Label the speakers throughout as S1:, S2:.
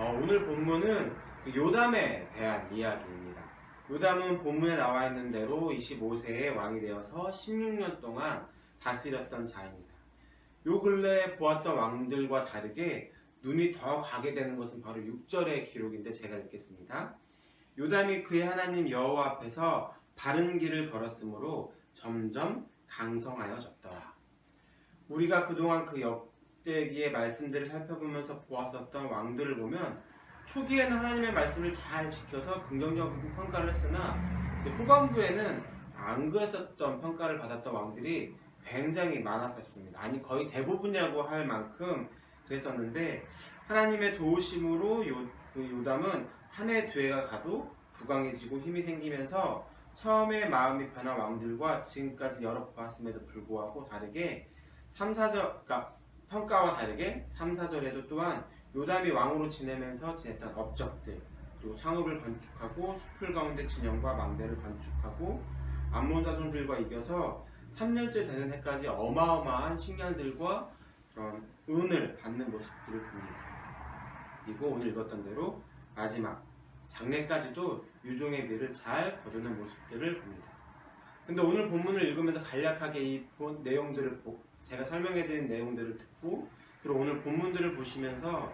S1: 오늘 본문은 그 요담에 대한 이야기입니다. 요담은 본문에 나와 있는 대로 25세의 왕이 되어서 16년 동안 다스렸던 자입니다. 요 근래 보았던 왕들과 다르게 눈이 더 가게 되는 것은 바로 6절의 기록인데 제가 읽겠습니다. 요담이 그의 하나님 여호와 앞에서 바른 길을 걸었으므로 점점 강성하여졌더라. 우리가 그동안 그 역대기의 말씀들을 살펴보면서 보았었던 왕들을 보면 초기에는 하나님의 말씀을 잘 지켜서 긍정적인 평가를 했으나 이제 후반부에는 안 그랬었던 평가를 받았던 왕들이 굉장히 많았었습니다. 아니 거의 대부분이라고 할 만큼 그랬었는데 하나님의 도우심으로 그 요담은 한 해 뒤에가 가도 부강해지고 힘이 생기면서 처음에 마음이 변한 왕들과 지금까지 여러 보았음에도 불구하고 다르게 3, 4절, 그러니까 평가와 다르게 3, 4절에도 또한 요담이 왕으로 지내면서 지냈던 업적들, 또 상업을 건축하고 숲을 가운데 진영과 망대를 건축하고 암몬 자손들과 이겨서 3년째 되는 해까지 어마어마한 식량들과 그런 은을 받는 모습들을 봅니다. 그리고 오늘 읽었던 대로 마지막 장래까지도 유종의 미를 잘 거두는 모습들을 봅니다. 근데 오늘 본문을 읽으면서 간략하게 이 내용들을 제가 설명해드린 내용들을 듣고 그리고 오늘 본문들을 보시면서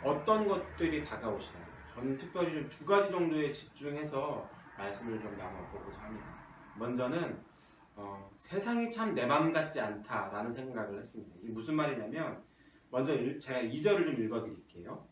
S1: 어떤 것들이 다가오시나요? 저는 특별히 좀 두 가지 정도에 집중해서 말씀을 좀 나눠보고자 합니다. 먼저는 세상이 참 내 맘 같지 않다라는 생각을 했습니다. 이게 무슨 말이냐면 먼저 제가 2절을 좀 읽어드릴게요.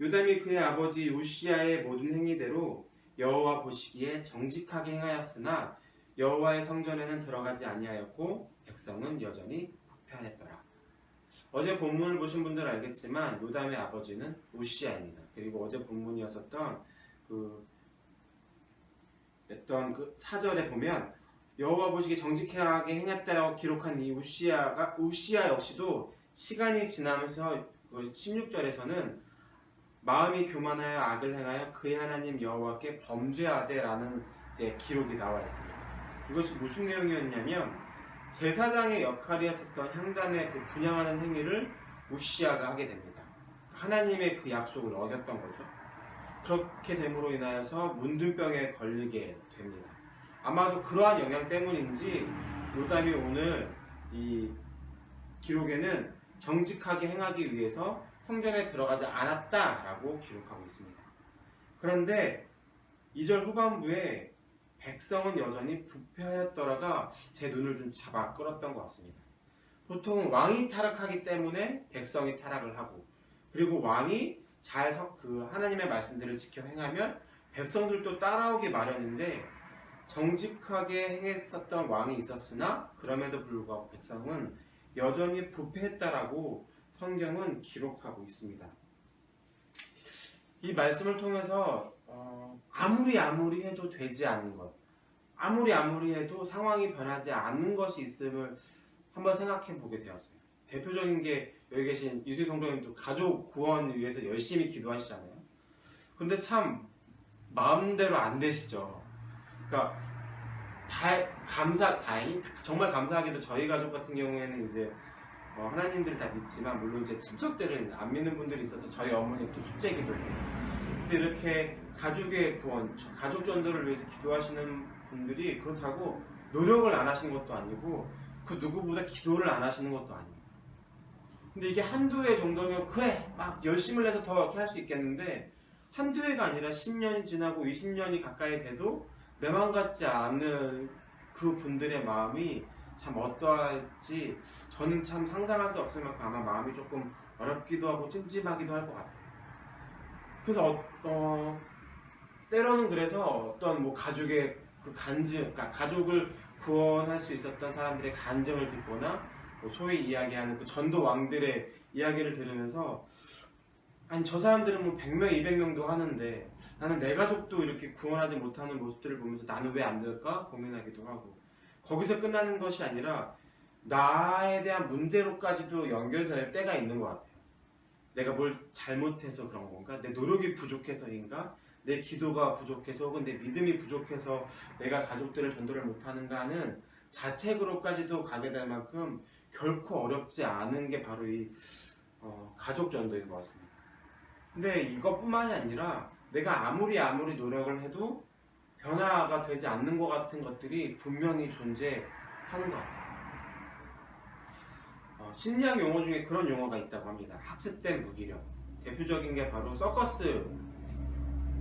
S1: 요담이 그의 아버지 우시야의 모든 행위대로 여호와 보시기에 정직하게 행하였으나 여호와의 성전에는 들어가지 아니하였고 백성은 여전히 부패하였더라. 어제 본문을 보신 분들 알겠지만 요담의 아버지는 우시야입니다. 그리고 어제 본문이었었던 그 4절에 보면 여호와 보시기에 정직하게 행했다라고 기록한 이 우시야 역시도 시간이 지나면서 16절에서는 마음이 교만하여 악을 행하여 그의 하나님 여호와께 범죄하되라는 이제 기록이 나와 있습니다. 이것이 무슨 내용이었냐면 제사장의 역할이었었던 향단의 그 분향하는 행위를 우시야가 하게 됩니다. 하나님의 그 약속을 어겼던 거죠. 그렇게 됨으로 인하여서 문둥병에 걸리게 됩니다. 아마도 그러한 영향 때문인지 요담이 오늘 이 기록에는 정직하게 행하기 위해서 성전에 들어가지 않았다라고 기록하고 있습니다. 그런데 2절 후반부에 백성은 여전히 부패하였더라가 제 눈을 좀 잡아 끌었던 것 같습니다. 보통 왕이 타락하기 때문에 백성이 타락을 하고 그리고 왕이 잘 하나님의 말씀들을 지켜 행하면 백성들도 따라오기 마련인데 정직하게 행했었던 왕이 있었으나 그럼에도 불구하고 백성은 여전히 부패했다라고 성경은 기록하고 있습니다. 이 말씀을 통해서 아무리 해도 되지 않는 것, 아무리 해도 상황이 변하지 않는 것이 있음을 한번 생각해 보게 되었어요. 대표적인 게 여기 계신 이수희 성도님도 가족 구원 위해서 열심히 기도하시잖아요. 그런데 참 마음대로 안 되시죠. 그러니까 다행히 정말 감사하게도 저희 가족 같은 경우에는 이제 하나님들을 다 믿지만 물론 이제 친척들은 안 믿는 분들이 있어서 저희 어머니 또 숙제 기도해요. 근데 이렇게 가족의 구원, 가족 전도를 위해서 기도하시는 분들이 그렇다고 노력을 안 하시는 것도 아니고 그 누구보다 기도를 안 하시는 것도 아니에요. 근데 이게 한두 해 정도면 그래 막 열심을 내서 더 이렇게 할 수 있겠는데 한두 해가 아니라 10년이 지나고 20년이 가까이 돼도 내 마음 같지 않은 그 분들의 마음이 참 어떠할지 저는 참 상상할 수 없을 만큼 아마 마음이 조금 어렵기도 하고 찜찜하기도 할 것 같아요. 그래서 때로는 그래서 어떤 뭐 가족의 그 간증, 그러니까 가족을 구원할 수 있었던 사람들의 간증을 듣거나 뭐 소위 이야기하는 그 전도 왕들의 이야기를 들으면서 아니 저 사람들은 뭐 100명, 200명도 하는데 나는 내 가족도 이렇게 구원하지 못하는 모습들을 보면서 나는 왜 안 될까 고민하기도 하고 거기서 끝나는 것이 아니라 나에 대한 문제로까지도 연결될 때가 있는 것 같아요. 내가 뭘 잘못해서 그런 건가? 내 노력이 부족해서인가? 내 기도가 부족해서 혹은 내 믿음이 부족해서 내가 가족들을 전도를 못하는가 하는 자책으로까지도 가게 될 만큼 결코 어렵지 않은 게 바로 이 가족 전도인 것 같습니다. 근데 이것뿐만이 아니라 내가 아무리 노력을 해도 변화가 되지 않는 것 같은 것들이 분명히 존재하는 것 같아요. 심리학 용어 중에 그런 용어가 있다고 합니다. 학습된 무기력. 대표적인 게 바로 서커스에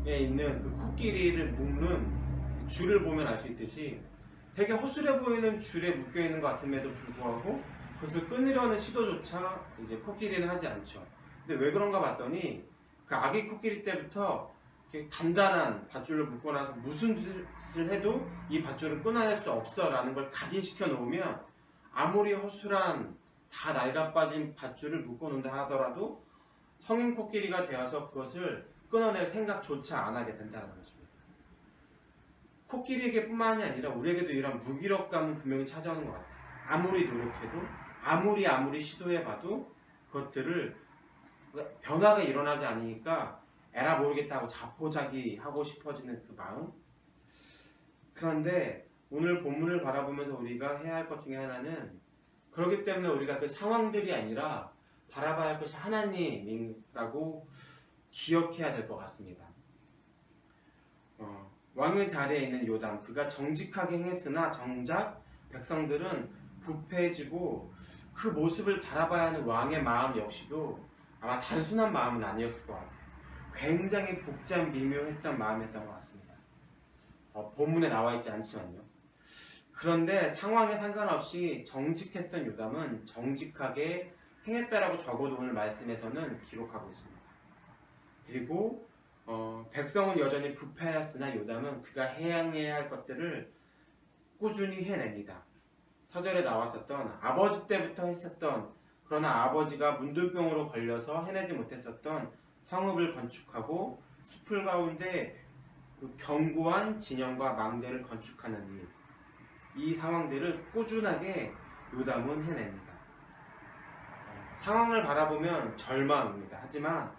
S1: 있는 그 코끼리를 묶는 줄을 보면 알 수 있듯이 되게 허술해 보이는 줄에 묶여 있는 것 같음에도 불구하고 그것을 끊으려는 시도조차 이제 코끼리는 하지 않죠. 근데 왜 그런가 봤더니 그 아기 코끼리 때부터 이렇게 단단한 밧줄을 묶고 나서 무슨 짓을 해도 이 밧줄을 끊어낼 수 없어 라는 걸 각인시켜 놓으면 아무리 허술한 다 낡아빠진 밧줄을 묶어 놓는다 하더라도 성인 코끼리가 되어서 그것을 끊어낼 생각조차 안 하게 된다는 것입니다. 코끼리에게 뿐만이 아니라 우리에게도 이런 무기력감은 분명히 찾아오는 것 같아요. 아무리 노력해도 아무리 시도해봐도 그것들을 변화가 일어나지 않으니까 에라 모르겠다고 자포자기하고 싶어지는 그 마음. 그런데 오늘 본문을 바라보면서 우리가 해야 할 것 중에 하나는 그렇기 때문에 우리가 그 상황들이 아니라 바라봐야 할 것이 하나님이라고 기억해야 될 것 같습니다. 왕의 자리에 있는 요담, 그가 정직하게 행했으나 정작 백성들은 부패해지고 그 모습을 바라봐야 하는 왕의 마음 역시도 아마 단순한 마음은 아니었을 것 같아요. 굉장히 복잡 미묘했던 마음이었던 것 같습니다. 본문에 나와 있지 않지만요. 그런데 상황에 상관없이 정직했던 요담은 정직하게 행했다라고 적어도 오늘 말씀에서는 기록하고 있습니다. 그리고 백성은 여전히 부패하였으나 요담은 그가 해야 할 것들을 꾸준히 해냅니다. 서절에 나왔었던 아버지 때부터 했었던 그러나 아버지가 문둥병으로 걸려서 해내지 못했었던 성읍을 건축하고 숲을 가운데 그 견고한 진영과 망대를 건축하는 일, 이 상황들을 꾸준하게 요담은 해냅니다. 상황을 바라보면 절망입니다. 하지만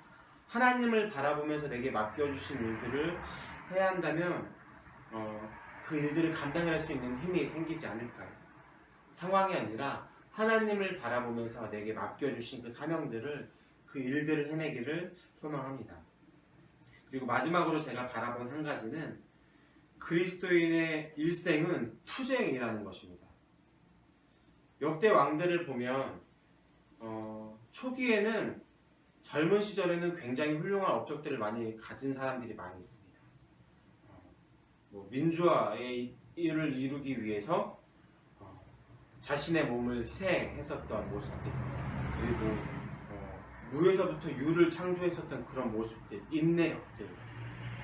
S1: 하나님을 바라보면서 내게 맡겨주신 일들을 해야 한다면 그 일들을 감당할 수 있는 힘이 생기지 않을까요? 상황이 아니라 하나님을 바라보면서 내게 맡겨주신 그 사명들을 그 일들을 해내기를 소망합니다. 그리고 마지막으로 제가 바라본 한 가지는 그리스도인의 일생은 투쟁이라는 것입니다. 역대 왕들을 보면 초기에는 젊은 시절에는 굉장히 훌륭한 업적들을 많이 가진 사람들이 많이 있습니다. 민주화의 일을 이루기 위해서 자신의 몸을 희생했었던 모습들, 그리고 무에서부터 유를 창조했었던 그런 모습들, 인내력들.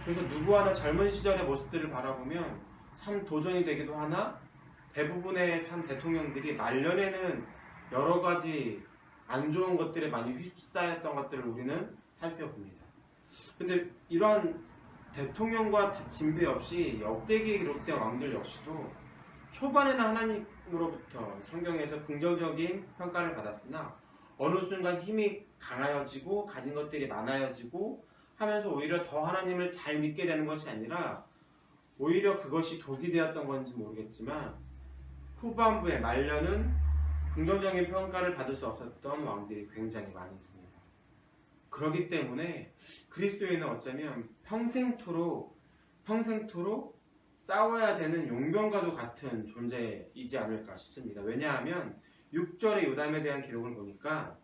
S1: 그래서 누구 하나 젊은 시절의 모습들을 바라보면 참 도전이 되기도 하나 대부분의 참 대통령들이 말년에는 여러 가지 안 좋은 것들에 많이 휩싸였던 것들을 우리는 살펴봅니다. 근데 이러한 대통령과 진배 없이 역대기에 기록된 왕들 역시도 초반에는 하나님으로부터 성경에서 긍정적인 평가를 받았으나 어느 순간 힘이 강하여지고 가진 것들이 많아지고 하면서 오히려 더 하나님을 잘 믿게 되는 것이 아니라 오히려 그것이 독이 되었던 건지 모르겠지만 후반부에 말년은 긍정적인 평가를 받을 수 없었던 왕들이 굉장히 많이 있습니다. 그렇기 때문에 그리스도인은 어쩌면 평생토록 싸워야 되는 용병과도 같은 존재이지 않을까 싶습니다. 왜냐하면 6절의 요담에 대한 기록을 보니까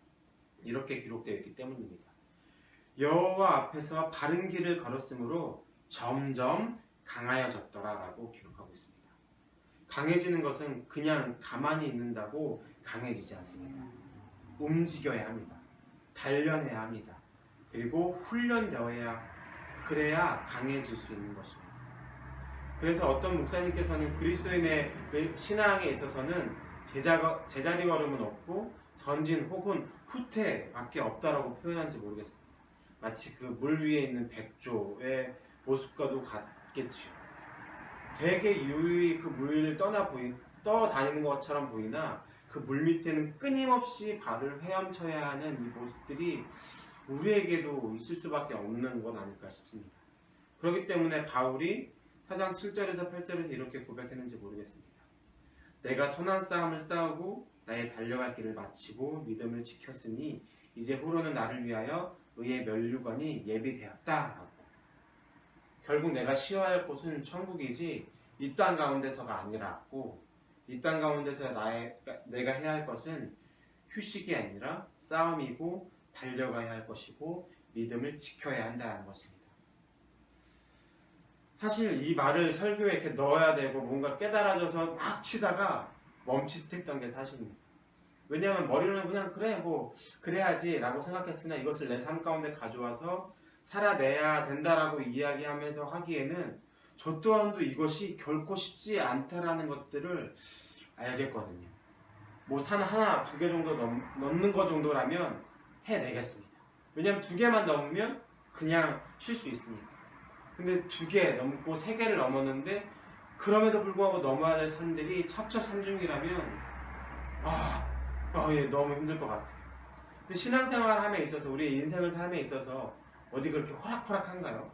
S1: 이렇게 기록되어 있기 때문입니다. 여호와 앞에서 바른 길을 걸었으므로 점점 강하여졌더라 라고 기록하고 있습니다. 강해지는 것은 그냥 가만히 있는다고 강해지지 않습니다. 움직여야 합니다. 단련해야 합니다. 그리고 훈련되어야 그래야 강해질 수 있는 것입니다. 그래서 어떤 목사님께서는 그리스도인의 그 신앙에 있어서는 제자리 걸음은 없고 전진 혹은 후퇴밖에 없다라고 표현한지 모르겠습니다. 마치 그 물 위에 있는 백조의 모습과도 같겠지요. 되게 유유히 그 물 위를 떠다니는 것처럼 보이나 그 물 밑에는 끊임없이 발을 헤엄쳐야 하는 이 모습들이 우리에게도 있을 수밖에 없는 것 아닐까 싶습니다. 그렇기 때문에 바울이 4장 7절에서 8절에서 이렇게 고백했는지 모르겠습니다. 내가 선한 싸움을 싸우고 나의 달려갈 길을 마치고 믿음을 지켰으니 이제 후로는 나를 위하여 의의 면류관이 예비되었다라고. 결국 내가 쉬어야 할 곳은 천국이지 이 땅 가운데서가 아니라고. 이 땅 가운데서 내가 해야 할 것은 휴식이 아니라 싸움이고 달려가야 할 것이고 믿음을 지켜야 한다는 것입니다. 사실 이 말을 설교에 이렇게 넣어야 되고 뭔가 깨달아져서 막 치다가 멈칫했던 게 사실입니다. 왜냐하면 머리로는 그냥 그래 뭐 그래야지 라고 생각했으나 이것을 내 삶 가운데 가져와서 살아내야 된다라고 이야기하면서 하기에는 저 또한도 이것이 결코 쉽지 않다라는 것들을 알겠거든요. 뭐 산 하나, 두 개 정도 넘는 거 정도라면 해내겠습니다. 왜냐하면 두 개만 넘으면 그냥 쉴 수 있으니까. 근데 두 개 넘고 세 개를 넘었는데 그럼에도 불구하고 넘어야 될 산들이 첩첩산중이라면 예, 너무 힘들 것 같아요. 근데 신앙생활 함에 있어서 우리의 인생을 삶에 있어서 어디 그렇게 호락호락한가요?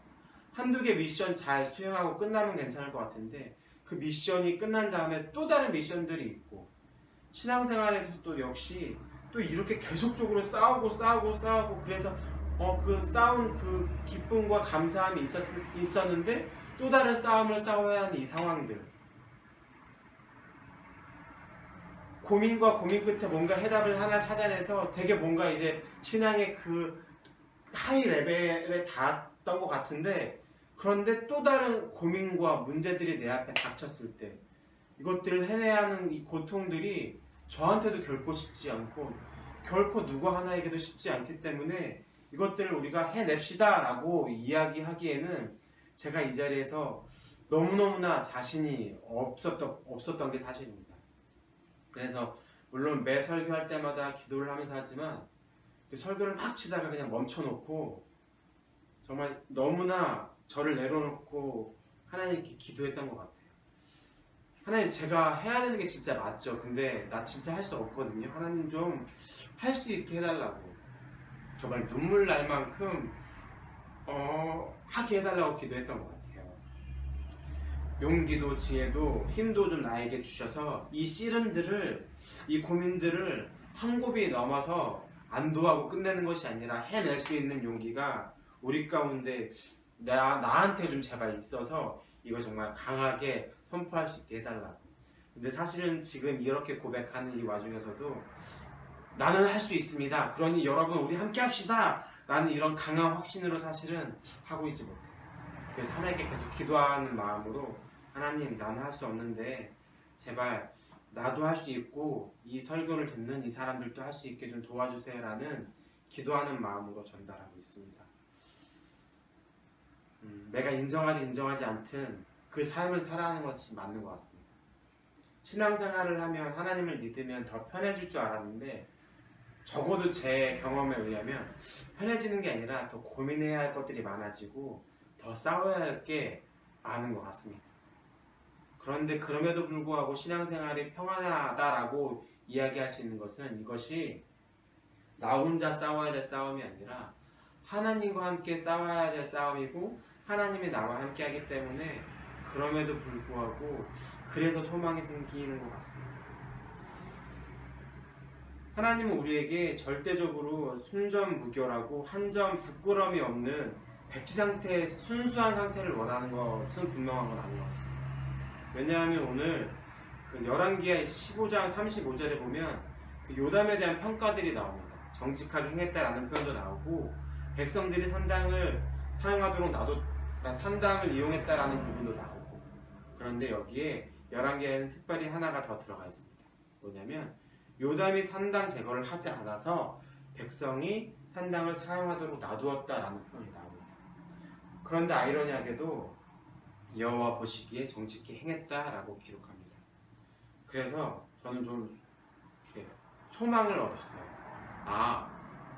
S1: 한두 개 미션 잘 수행하고 끝나면 괜찮을 것 같은데 그 미션이 끝난 다음에 또 다른 미션들이 있고 신앙생활에서 또 역시 또 이렇게 계속적으로 싸우고 그래서 그 싸운 그 기쁨과 감사함이 있었는데 또 다른 싸움을 싸워야 하는 이 상황들, 고민과 고민 끝에 뭔가 해답을 하나 찾아내서 되게 뭔가 이제 신앙의 그 하이 레벨에 닿았던 것 같은데 그런데 또 다른 고민과 문제들이 내 앞에 닥쳤을 때 이것들을 해내야 하는 이 고통들이 저한테도 결코 쉽지 않고 결코 누구 하나에게도 쉽지 않기 때문에 이것들을 우리가 해냅시다 라고 이야기하기에는 제가 이 자리에서 너무너무나 자신이 없었던 게 사실입니다. 그래서 물론 매 설교할 때마다 기도를 하면서 하지만 설교를 막 치다가 그냥 멈춰놓고 정말 너무나 저를 내려놓고 하나님께 기도했던 것 같아요. 하나님, 제가 해야 되는 게 진짜 맞죠. 근데 나 진짜 할 수 없거든요. 하나님 좀 할 수 있게 해달라고. 정말 눈물 날 만큼 하게 해달라고 기도했던 것 같아요. 용기도 지혜도 힘도 좀 나에게 주셔서 이 씨름들을, 이 고민들을 한 곱이 넘어서 안도하고 끝내는 것이 아니라 해낼 수 있는 용기가 우리 가운데 나한테 좀 제발 있어서 이거 정말 강하게 선포할 수 있게 해달라고. 근데 사실은 지금 이렇게 고백하는 이 와중에서도 나는 할 수 있습니다. 그러니 여러분 우리 함께 합시다. 라는 이런 강한 확신으로 사실은 하고 있지 못해요. 그래서 하나님께 계속 기도하는 마음으로 하나님, 나는 할 수 없는데 제발 나도 할 수 있고 이 설교를 듣는 이 사람들도 할 수 있게 좀 도와주세요 라는 기도하는 마음으로 전달하고 있습니다. 내가 인정하든 인정하지 않든 그 삶을 살아가는 것이 맞는 것 같습니다. 신앙생활을 하면 하나님을 믿으면 더 편해질 줄 알았는데 적어도 제 경험에 의하면 편해지는 게 아니라 더 고민해야 할 것들이 많아지고 더 싸워야 할 게 많은 것 같습니다. 그런데 그럼에도 불구하고 신앙생활이 평안하다라고 이야기할 수 있는 것은 이것이 나 혼자 싸워야 될 싸움이 아니라 하나님과 함께 싸워야 될 싸움이고 하나님이 나와 함께 하기 때문에 그럼에도 불구하고 그래서 소망이 생기는 것 같습니다. 하나님은 우리에게 절대적으로 순전무결하고 한 점 부끄러움이 없는 백지 상태의 순수한 상태를 원하는 것은 분명한 건 아닌 것 같습니다. 왜냐하면 오늘 그 열왕기하 15장 35절에 보면 그 요담에 대한 평가들이 나옵니다. 정직하게 행했다라는 표현도 나오고 백성들이 산당을 사용하도록 산당을 이용했다라는 부분도 나오고, 그런데 여기에 열왕기하에는 특별히 하나가 더 들어가 있습니다. 뭐냐면 요담이 산당 제거를 하지 않아서 백성이 산당을 사용하도록 놔두었다라는 표현이 나옵니다. 그런데 아이러니하게도 여호와 보시기에 정직히 행했다라고 기록합니다. 그래서 저는 좀 이렇게 소망을 얻었어요.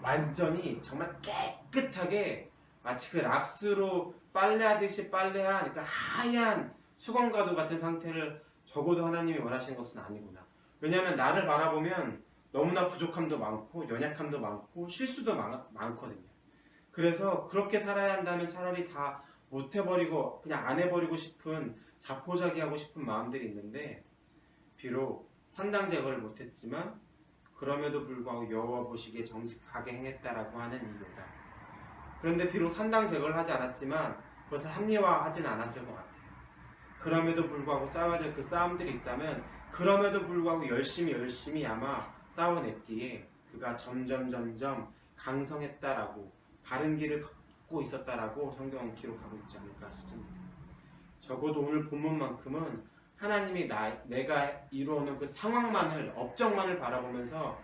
S1: 완전히 정말 깨끗하게 마치 그 락스로 빨래하듯이 빨래한 그러니까 하얀 수건가루 같은 상태를 적어도 하나님이 원하시는 것은 아니구나. 왜냐하면 나를 바라보면 너무나 부족함도 많고 연약함도 많고 실수도 많거든요. 그래서 그렇게 살아야 한다면 차라리 다 못해버리고 그냥 안 해버리고 싶은 자포자기하고 싶은 마음들이 있는데, 비록 산당 제거를 못했지만 그럼에도 불구하고 여호와 보시기에 정직하게 행했다라고 하는 이 요담, 그런데 비록 산당제거를 하지 않았지만 그것을 합리화하진 않았을 것 같아요. 그럼에도 불구하고 싸워야 될 그 싸움들이 있다면 그럼에도 불구하고 열심히 아마 싸워냈기에 그가 점점 강성했다라고 바른 길을 걷고 있었다라고 성경은 기록하고 있지 않을까 싶습니다. 적어도 오늘 본문만큼은 하나님이 내가 이루어오는 그 상황만을 업적만을 바라보면서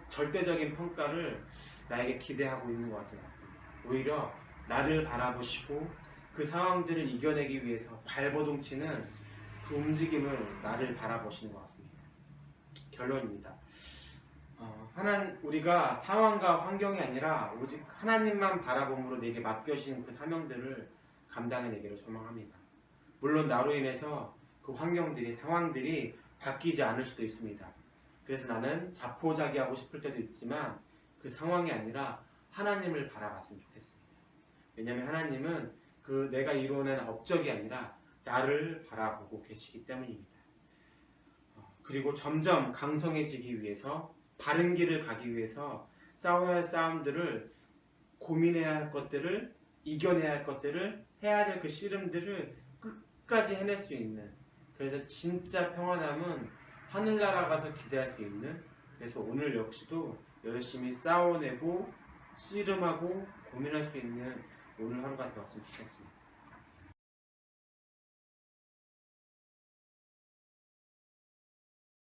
S1: 절대적인 평가를 나에게 기대하고 있는 것 같지 않습니다. 오히려 나를 바라보시고 그 상황들을 이겨내기 위해서 발버둥치는 그 움직임을 나를 바라보시는 것 같습니다. 결론입니다. 우리가 상황과 환경이 아니라 오직 하나님만 바라봄으로 내게 맡겨진 그 사명들을 감당해내기를 소망합니다. 물론 나로 인해서 그 환경들이 상황들이 바뀌지 않을 수도 있습니다. 그래서 나는 자포자기하고 싶을 때도 있지만 그 상황이 아니라 하나님을 바라봤으면 좋겠습니다. 왜냐하면 하나님은 그 내가 이루어낸 업적이 아니라 나를 바라보고 계시기 때문입니다. 그리고 점점 강성해지기 위해서 바른 길을 가기 위해서 싸워야 할 싸움들을 고민해야 할 것들을 이겨내야 할 것들을 해야 될 그 씨름들을 끝까지 해낼 수 있는 그래서 진짜 평안함은 하늘나라 가서 기대할 수 있는 그래서 오늘 역시도 열심히 싸워내고 씨름하고 고민할 수 있는 오늘 하루가 되었으면 좋겠습니다.